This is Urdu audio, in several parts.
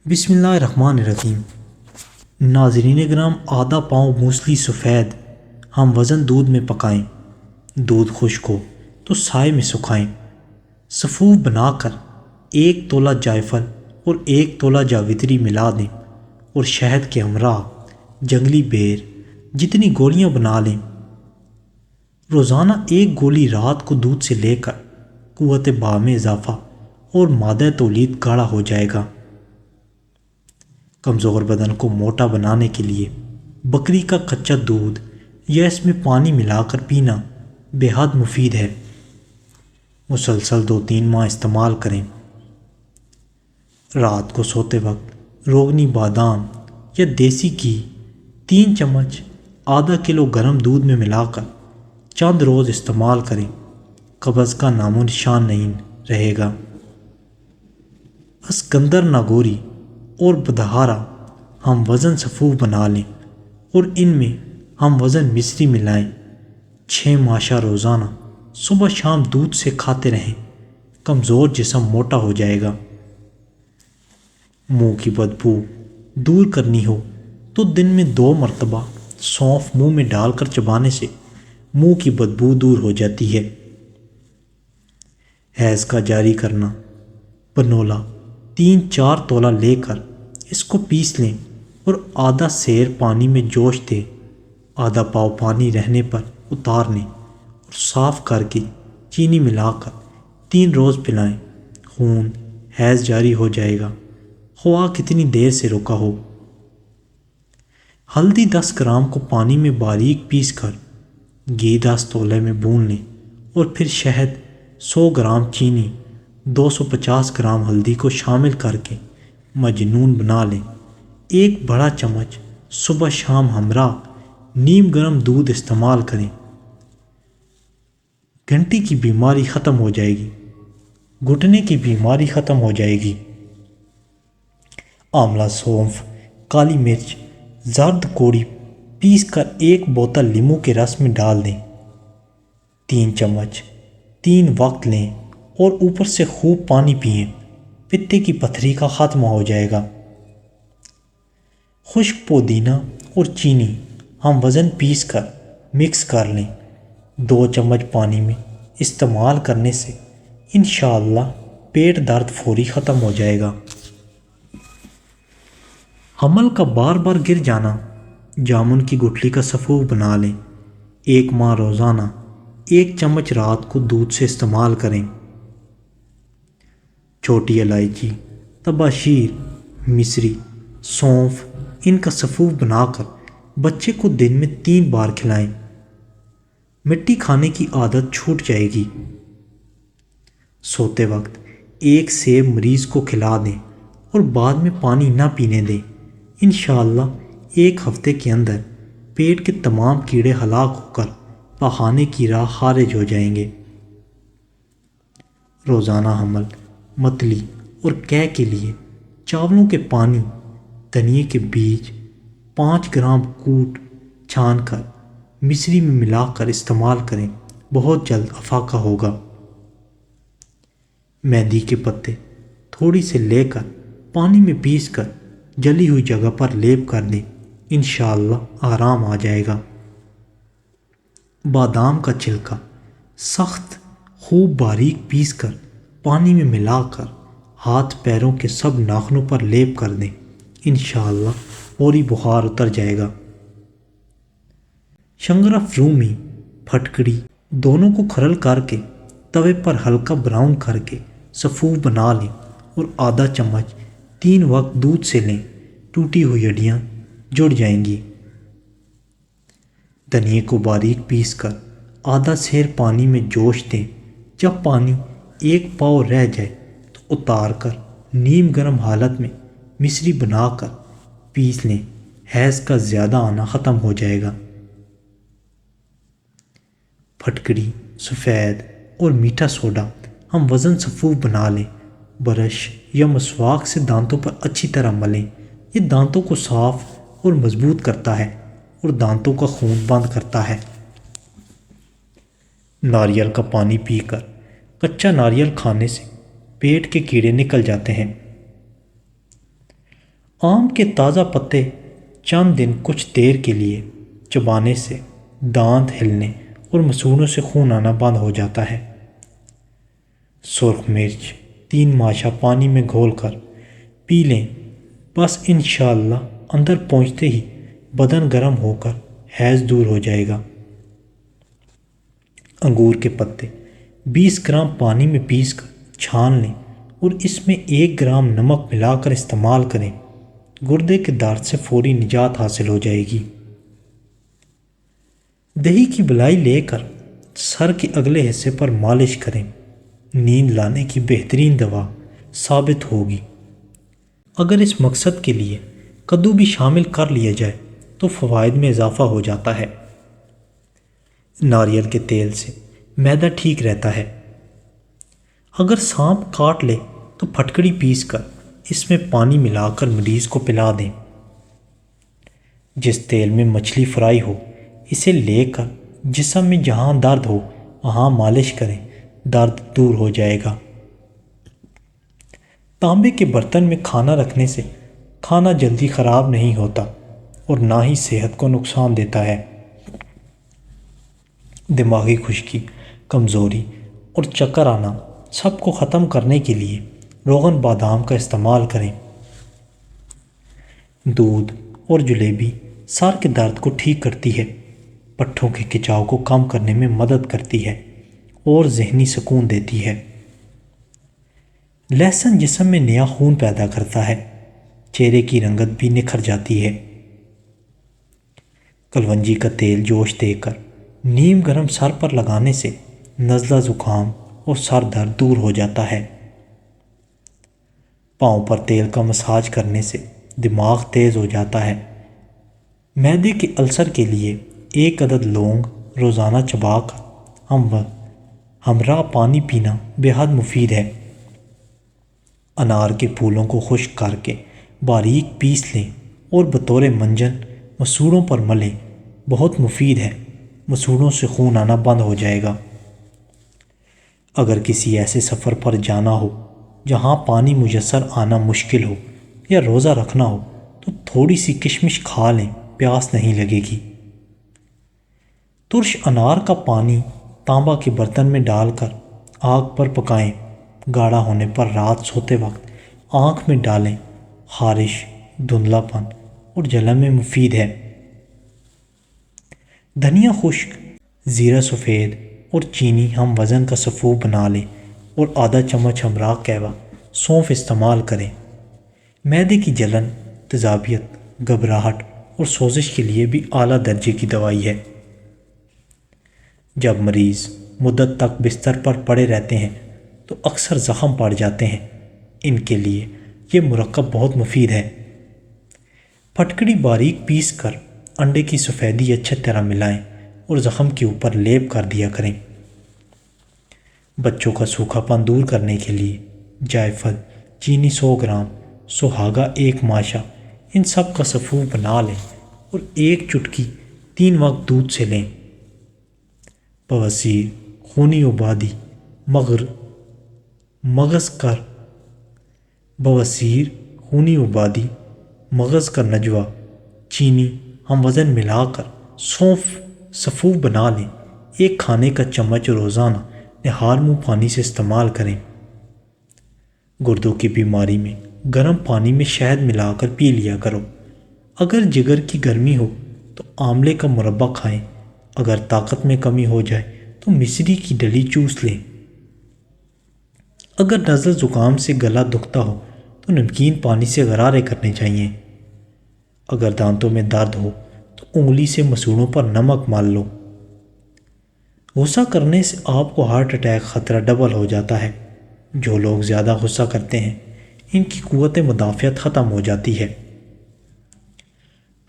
بسم اللہ الرحمن الرحیم۔ ناظرین گرام، آدھا پاؤں موسلی سفید ہم وزن دودھ میں پکائیں، دودھ خشک ہو تو سائے میں سکھائیں، صفوف بنا کر 1 تولہ جائفل اور 1 تولہ جاوتری ملا دیں اور شہد کے ہمراہ جنگلی بیر جتنی گولیاں بنا لیں۔ روزانہ 1 گولی رات کو دودھ سے لے کر قوت بہا میں اضافہ اور مادہ تولید گاڑھا ہو جائے گا۔ کمزور بدن کو موٹا بنانے کے لیے بکری کا کچا دودھ یا اس میں پانی ملا کر پینا بے حد مفید ہے۔ مسلسل 2-3 ماہ استعمال کریں۔ رات کو سوتے وقت روغنی بادام یا دیسی گھی 3 چمچ آدھا کلو گرم دودھ میں ملا کر چند روز استعمال کریں، قبض کا نام و نشان نہیں رہے گا۔ اسکندر ناگوری اور بدہارا ہم وزن صفوف بنا لیں اور ان میں ہم وزن مصری ملائیں۔ 6 ماشا روزانہ صبح شام دودھ سے کھاتے رہیں، کمزور جسم موٹا ہو جائے گا۔ منہ کی بدبو دور کرنی ہو تو دن میں 2 مرتبہ سونف منہ میں ڈال کر چبانے سے منہ کی بدبو دور ہو جاتی ہے۔ حیض کا جاری کرنا، پنولا 3-4 تولہ لے کر اس کو پیس لیں اور آدھا سیر پانی میں جوش دے، آدھا پاؤ پانی رہنے پر اتار لیں اور صاف کر کے چینی ملا کر 3 روز پلائیں۔ خون حیض جاری ہو جائے گا، خواہ کتنی دیر سے رکا ہو۔ ہلدی 10 گرام کو پانی میں باریک پیس کر گھی 10 تولے میں بھون لیں اور پھر شہد 100 گرام چینی 250 گرام ہلدی کو شامل کر کے مجنون بنا لیں۔ 1 بڑا چمچ صبح شام ہمراہ نیم گرم دودھ استعمال کریں۔ گھنٹی کی بیماری ختم ہو جائے گی، گھٹنے کی بیماری ختم ہو جائے گی۔ آملہ، سونف، کالی مرچ، زرد کوڑی پیس کر 1 بوتل لیموں کے رس میں ڈال دیں۔ 3 چمچ 3 وقت لیں اور اوپر سے خوب پانی پئیں، پتے کی پتھری کا خاتمہ ہو جائے گا۔ خشک پودینہ اور چینی ہم وزن پیس کر مکس کر لیں۔ 2 چمچ پانی میں استعمال کرنے سے انشاءاللہ پیٹ درد فوری ختم ہو جائے گا۔ حمل کا بار بار گر جانا، جامن کی گٹھلی کا صفوف بنا لیں۔ 1 ماہ روزانہ 1 چمچ رات کو دودھ سے استعمال کریں۔ چھوٹی الائچی، طباشیر، مصری، سونف ان کا صفوف بنا کر بچے کو دن میں 3 بار کھلائیں۔ مٹی کھانے کی عادت چھوٹ جائے گی۔ سوتے وقت 1 سیب مریض کو کھلا دیں اور بعد میں پانی نہ پینے دیں۔ انشاءاللہ 1 ہفتے کے اندر پیٹ کے تمام کیڑے ہلاک ہو کر پخانے کی راہ خارج ہو جائیں گے۔ روزانہ حمل، متلی اور قے کے لیے چاولوں کے پانی، دھنیے کے بیج 5 گرام کوٹ چھان کر مصری میں ملا کر استعمال کریں، بہت جلد افاقہ ہوگا۔ مہندی کے پتے تھوڑی سے لے کر پانی میں پیس کر جلی ہوئی جگہ پر لیپ کر دیں، انشاءاللہ آرام آ جائے گا۔ بادام کا چھلکا سخت خوب باریک پیس کر پانی میں ملا کر ہاتھ پیروں کے سب ناخنوں پر لیپ کر دیں، انشاءاللہ فوری بخار اتر جائے گا۔ شنگرف رومی، پھٹکڑی دونوں کو کھرل کر کے توے پر ہلکا براؤن کر کے صفوف بنا لیں اور آدھا چمچ 3 وقت دودھ سے لیں، ٹوٹی ہوئی ہڈیاں جڑ جائیں گی۔ دھنیے کو باریک پیس کر آدھا سیر پانی میں جوش دیں، جب پانی 1 پاؤ رہ جائے تو اتار کر نیم گرم حالت میں مصری بنا کر پیس لیں، حیض کا زیادہ آنا ختم ہو جائے گا۔ پھٹکڑی، سفید اور میٹھا سوڈا ہم وزن صفوف بنا لیں۔ برش یا مسواک سے دانتوں پر اچھی طرح ملیں، یہ دانتوں کو صاف اور مضبوط کرتا ہے اور دانتوں کا خون بند کرتا ہے۔ ناریل کا پانی پی کر کچا ناریل کھانے سے پیٹ کے کیڑے نکل جاتے ہیں۔ آم کے تازہ پتے چند دن کچھ دیر کے لیے چبانے سے دانت ہلنے اور مسوڑوں سے خون آنا بند ہو جاتا ہے۔ سرخ مرچ 3 ماشا پانی میں گھول کر پی لیں، بس انشاءاللہ اندر پہنچتے ہی بدن گرم ہو کر حیض دور ہو جائے گا۔ انگور کے پتے 20 گرام پانی میں پیس کر چھان لیں اور اس میں 1 گرام نمک ملا کر استعمال کریں، گردے کے درد سے فوری نجات حاصل ہو جائے گی۔ دہی کی بلائی لے کر سر کے اگلے حصے پر مالش کریں، نیند لانے کی بہترین دوا ثابت ہوگی۔ اگر اس مقصد کے لیے کدو بھی شامل کر لیا جائے تو فوائد میں اضافہ ہو جاتا ہے۔ ناریل کے تیل سے معدہ ٹھیک رہتا ہے۔ اگر سانپ کاٹ لے تو پھٹکڑی پیس کر اس میں پانی ملا کر مریض کو پلا دیں۔ جس تیل میں مچھلی فرائی ہو اسے لے کر جسم میں جہاں درد ہو وہاں مالش کریں، درد دور ہو جائے گا۔ تانبے کے برتن میں کھانا رکھنے سے کھانا جلدی خراب نہیں ہوتا اور نہ ہی صحت کو نقصان دیتا ہے۔ دماغی خشکی، کمزوری اور چکر آنا سب کو ختم کرنے کے لیے روغن بادام کا استعمال کریں۔ دودھ اور جلیبی سر کے درد کو ٹھیک کرتی ہے، پٹھوں کے کھچاؤ کو کم کرنے میں مدد کرتی ہے اور ذہنی سکون دیتی ہے۔ لہسن جسم میں نیا خون پیدا کرتا ہے، چہرے کی رنگت بھی نکھر جاتی ہے۔ کلونجی کا تیل جوش دے کر نیم گرم سر پر لگانے سے نزلہ زکام اور سر درد دور ہو جاتا ہے۔ پاؤں پر تیل کا مساج کرنے سے دماغ تیز ہو جاتا ہے۔ معدے کے السر کے لیے 1 عدد لونگ روزانہ چبا کر ہمراہ پانی پینا بے حد مفید ہے۔ انار کے پھولوں کو خشک کر کے باریک پیس لیں اور بطور منجن مسوڑوں پر ملیں، بہت مفید ہے، مسوڑوں سے خون آنا بند ہو جائے گا۔ اگر کسی ایسے سفر پر جانا ہو جہاں پانی میسر آنا مشکل ہو یا روزہ رکھنا ہو تو تھوڑی سی کشمش کھا لیں، پیاس نہیں لگے گی۔ ترش انار کا پانی تانبا کے برتن میں ڈال کر آگ پر پکائیں، گاڑھا ہونے پر رات سوتے وقت آنکھ میں ڈالیں، خارش، دھندلا پن اور جلن میں مفید ہے۔ دھنیا خشک، زیرہ سفید اور چینی ہم وزن کا سفو بنا لیں اور آدھا چمچ ہمراہ قہوہ سونف استعمال کریں۔ معدے کی جلن، تیزابیت، گھبراہٹ اور سوزش کے لیے بھی اعلیٰ درجے کی دوائی ہے۔ جب مریض مدت تک بستر پر پڑے رہتے ہیں تو اکثر زخم پڑ جاتے ہیں، ان کے لیے یہ مرکب بہت مفید ہے۔ پھٹکڑی باریک پیس کر انڈے کی سفیدی اچھی طرح ملائیں اور زخم کے اوپر لیپ کر دیا کریں۔ بچوں کا سوکھا پن دور کرنے کے لیے جائفل، چینی 100 گرام، سہاگا 1 ماشا، ان سب کا سفو بنا لیں اور 1 چٹکی 3 وقت دودھ سے لیں۔ بواسیر، خونی آبادی، بواسیر، خونی آبادی، مغز کا نجوہ، چینی ہم وزن ملا کر سونف سفو بنا لیں، 1 کھانے کا چمچ روزانہ نہار منہ پانی سے استعمال کریں۔ گردوں کی بیماری میں گرم پانی میں شہد ملا کر پی لیا کرو۔ اگر جگر کی گرمی ہو تو آملے کا مربع کھائیں، اگر طاقت میں کمی ہو جائے تو مصری کی ڈلی چوس لیں۔ اگر نزلہ زکام سے گلا دکھتا ہو تو نمکین پانی سے غرارے کرنے چاہیے۔ اگر دانتوں میں درد ہو تو انگلی سے مسوڑوں پر نمک مال لو۔ غصہ کرنے سے آپ کو ہارٹ اٹیک خطرہ ڈبل ہو جاتا ہے۔ جو لوگ زیادہ غصہ کرتے ہیں ان کی قوت مدافعت ختم ہو جاتی ہے۔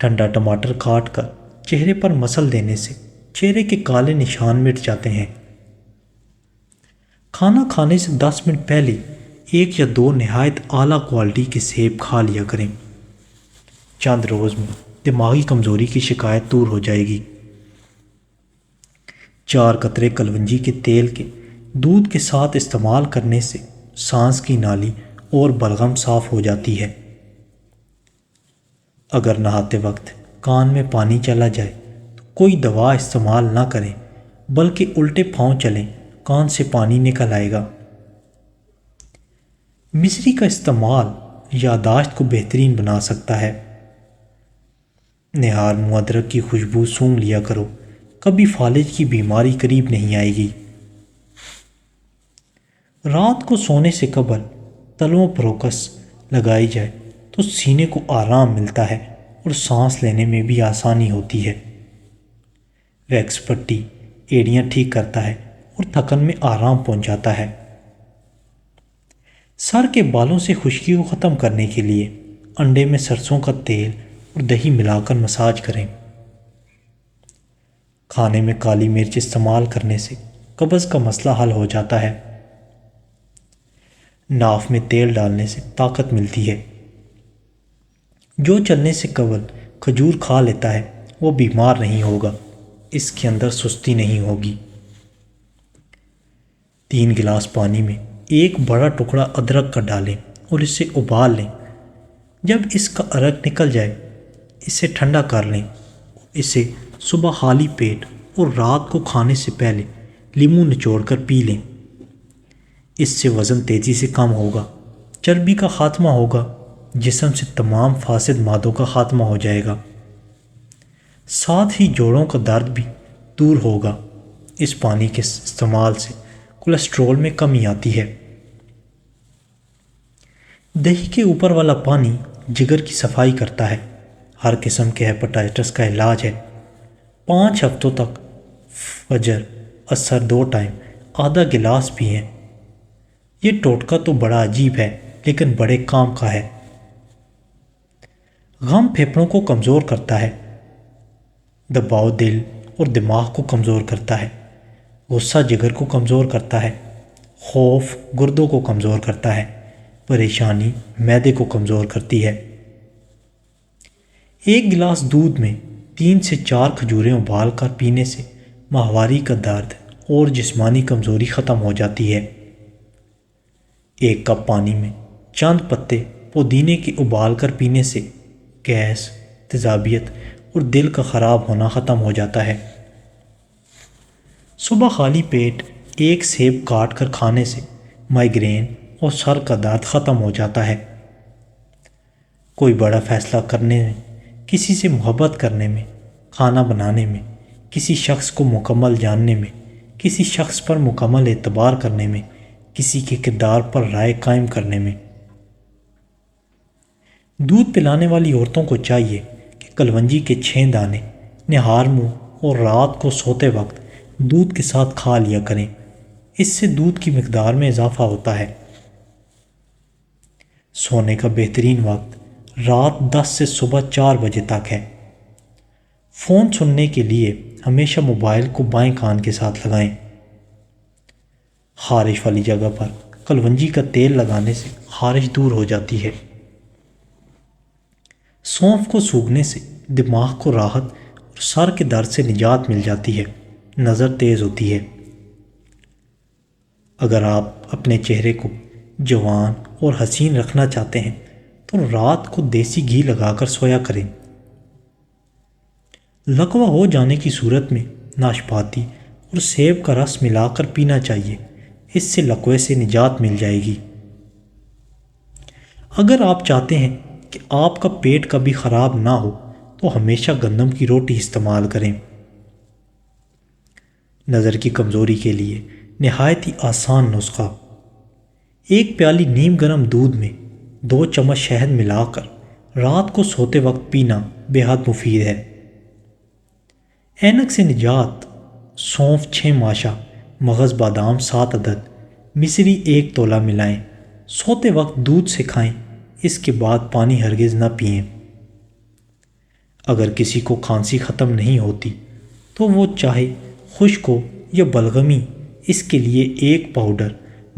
ٹھنڈا ٹماٹر کاٹ کر چہرے پر مسل دینے سے چہرے کے کالے نشان مٹ جاتے ہیں۔ کھانا کھانے سے 10 منٹ پہلے 1 یا 2 نہایت اعلیٰ کوالٹی کے سیب کھا لیا کریں۔ چند روز میں دماغی کمزوری کی شکایت دور ہو جائے گی۔ 4 قطرے کلونجی کے تیل کے دودھ کے ساتھ استعمال کرنے سے سانس کی نالی اور بلغم صاف ہو جاتی ہے۔ اگر نہاتے وقت کان میں پانی چلا جائے تو کوئی دوا استعمال نہ کریں بلکہ الٹے پاؤں چلیں، کان سے پانی نکل آئے گا۔ مصری کا استعمال یادداشت کو بہترین بنا سکتا ہے۔ نہار منہ ادرک کی خوشبو سونگھ لیا کرو، کبھی فالج کی بیماری قریب نہیں آئے گی۔ رات کو سونے سے قبل تلوؤں پر روکس لگائی جائے تو سینے کو آرام ملتا ہے اور سانس لینے میں بھی آسانی ہوتی ہے۔ ویکس پٹی ایڑیاں ٹھیک کرتا ہے اور تھکن میں آرام پہنچاتا ہے۔ سر کے بالوں سے خشکی کو ختم کرنے کے لیے انڈے میں سرسوں کا تیل اور دہی ملا کر مساج کریں۔ کھانے میں کالی مرچ استعمال کرنے سے قبض کا مسئلہ حل ہو جاتا ہے۔ ناف میں تیل ڈالنے سے طاقت ملتی ہے۔ جو چلنے سے قبل کھجور کھا لیتا ہے وہ بیمار نہیں ہوگا، اس کے اندر سستی نہیں ہوگی۔ 3 گلاس پانی میں ایک بڑا ٹکڑا ادرک کا ڈالیں اور اسے ابال لیں۔ جب اس کا عرق نکل جائے اسے ٹھنڈا کر لیں۔ اسے صبح خالی پیٹ اور رات کو کھانے سے پہلے لیموں نچوڑ کر پی لیں۔ اس سے وزن تیزی سے کم ہوگا، چربی کا خاتمہ ہوگا، جسم سے تمام فاسد مادوں کا خاتمہ ہو جائے گا، ساتھ ہی جوڑوں کا درد بھی دور ہوگا۔ اس پانی کے استعمال سے کولیسٹرول میں کمی آتی ہے۔ دہی کے اوپر والا پانی جگر کی صفائی کرتا ہے، ہر قسم کے ہیپاٹائٹس کا علاج ہے۔ 5 ہفتوں تک فجر عصر 2 ٹائم آدھا گلاس پئیں۔ یہ ٹوٹکا تو بڑا عجیب ہے لیکن بڑے کام کا ہے۔ غم پھیپھڑوں کو کمزور کرتا ہے، دباؤ دل اور دماغ کو کمزور کرتا ہے، غصہ جگر کو کمزور کرتا ہے، خوف گردوں کو کمزور کرتا ہے، پریشانی معدے کو کمزور کرتی ہے۔ 1 گلاس دودھ میں 3 سے 4 کھجوریں ابال کر پینے سے ماہواری کا درد اور جسمانی کمزوری ختم ہو جاتی ہے۔ 1 کپ پانی میں چند پتے پودینے کے ابال کر پینے سے گیس، تیزابیت اور دل کا خراب ہونا ختم ہو جاتا ہے۔ صبح خالی پیٹ 1 سیب کاٹ کر کھانے سے مائیگرین اور سر کا درد ختم ہو جاتا ہے۔ کوئی بڑا فیصلہ کرنے میں، کسی سے محبت کرنے میں، کھانا بنانے میں، کسی شخص کو مکمل جاننے میں، کسی شخص پر مکمل اعتبار کرنے میں، کسی کے کردار پر رائے قائم کرنے میں۔ دودھ پلانے والی عورتوں کو چاہیے کہ کلونجی کے 6 دانے نہار منہ اور رات کو سوتے وقت دودھ کے ساتھ کھا لیا کریں، اس سے دودھ کی مقدار میں اضافہ ہوتا ہے۔ سونے کا بہترین وقت رات 10 سے صبح 4 بجے تک ہے۔ فون سننے کے لیے ہمیشہ موبائل کو بائیں کان کے ساتھ لگائیں۔ خارش والی جگہ پر کلونجی کا تیل لگانے سے خارش دور ہو جاتی ہے۔ سونف کو سونگھنے سے دماغ کو راحت اور سر کے درد سے نجات مل جاتی ہے، نظر تیز ہوتی ہے۔ اگر آپ اپنے چہرے کو جوان اور حسین رکھنا چاہتے ہیں تو رات کو دیسی گھی لگا کر سویا کریں۔ لقوہ ہو جانے کی صورت میں ناشپاتی اور سیب کا رس ملا کر پینا چاہیے، اس سے لقوے سے نجات مل جائے گی۔ اگر آپ چاہتے ہیں کہ آپ کا پیٹ کبھی خراب نہ ہو تو ہمیشہ گندم کی روٹی استعمال کریں۔ نظر کی کمزوری کے لیے نہایت ہی آسان نسخہ: 1 پیالی نیم گرم دودھ میں 2 چمچ شہد ملا کر رات کو سوتے وقت پینا بے حد مفید ہے۔ اینک سے نجات: سونف 6 ماشا، مغز بادام 7 عدد، مصری 1 تولہ ملائیں، سوتے وقت دودھ سے کھائیں، اس کے بعد پانی ہرگز نہ پئیں۔ اگر کسی کو کھانسی ختم نہیں ہوتی تو وہ چاہے خشک ہو یا بلغمی، اس کے لیے 1 پاؤڈر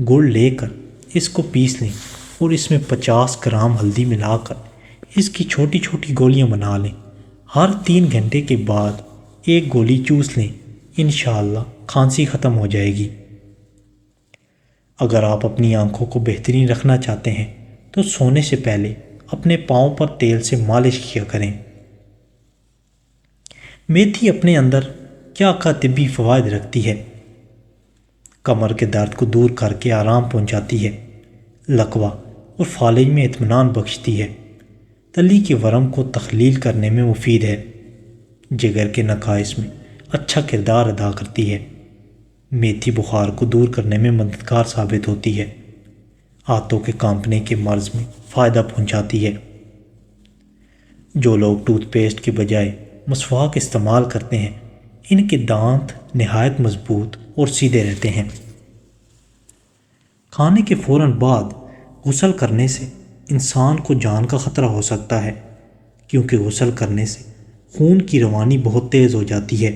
گڑ لے کر اس کو پیس لیں اور اس میں 50 گرام ہلدی ملا کر اس کی چھوٹی چھوٹی گولیاں بنا لیں۔ ہر 3 گھنٹے کے بعد 1 گولی چوس لیں، انشاءاللہ کھانسی ختم ہو جائے گی۔ اگر آپ اپنی آنکھوں کو بہترین رکھنا چاہتے ہیں تو سونے سے پہلے اپنے پاؤں پر تیل سے مالش کیا کریں۔ میتھی اپنے اندر کیا طبی فوائد رکھتی ہے؟ کمر کے درد کو دور کر کے آرام پہنچاتی ہے، لقوہ اور فالج میں اطمینان بخشتی ہے، تلی کے ورم کو تخلیل کرنے میں مفید ہے، جگر کے نقائص میں اچھا کردار ادا کرتی ہے، میتھی بخار کو دور کرنے میں مددگار ثابت ہوتی ہے، ہاتھوں کے کانپنے کے مرض میں فائدہ پہنچاتی ہے۔ جو لوگ ٹوتھ پیسٹ کے بجائے مسواک استعمال کرتے ہیں ان کے دانت نہایت مضبوط اور سیدھے رہتے ہیں۔ کھانے کے فوراً بعد غسل کرنے سے انسان کو جان کا خطرہ ہو سکتا ہے، کیونکہ غسل کرنے سے خون کی روانی بہت تیز ہو جاتی ہے۔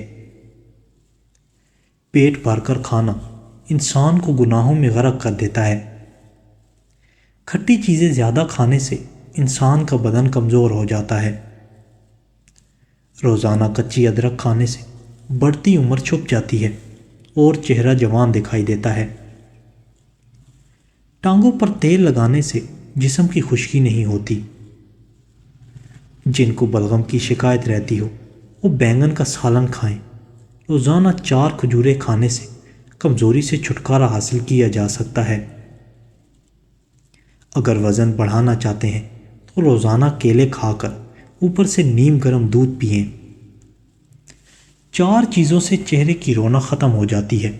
پیٹ بھر کر کھانا انسان کو گناہوں میں غرق کر دیتا ہے۔ کھٹی چیزیں زیادہ کھانے سے انسان کا بدن کمزور ہو جاتا ہے۔ روزانہ کچی ادرک کھانے سے بڑھتی عمر چھپ جاتی ہے اور چہرہ جوان دکھائی دیتا ہے۔ ٹانگوں پر تیل لگانے سے جسم کی خشکی نہیں ہوتی۔ جن کو بلغم کی شکایت رہتی ہو وہ بینگن کا سالن کھائیں۔ روزانہ 4 کھجوریں کھانے سے کمزوری سے چھٹکارا حاصل کیا جا سکتا ہے۔ اگر وزن بڑھانا چاہتے ہیں تو روزانہ کیلے کھا کر اوپر سے نیم گرم دودھ پئیں۔ 4 چیزوں سے چہرے کی رونق ختم ہو جاتی ہے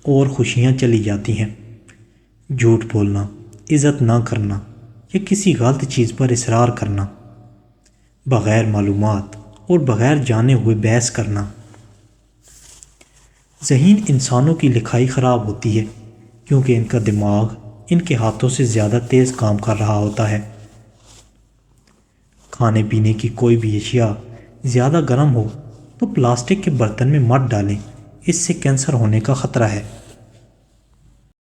اور خوشیاں چلی جاتی ہیں: جھوٹ بولنا، عزت نہ کرنا یا کسی غلط چیز پر اصرار کرنا، بغیر معلومات اور بغیر جانے ہوئے بحث کرنا۔ ذہین انسانوں کی لکھائی خراب ہوتی ہے کیونکہ ان کا دماغ ان کے ہاتھوں سے زیادہ تیز کام کر رہا ہوتا ہے۔ کھانے پینے کی کوئی بھی اشیاء زیادہ گرم ہو تو پلاسٹک کے برتن میں مت ڈالیں، اس سے کینسر ہونے کا خطرہ ہے۔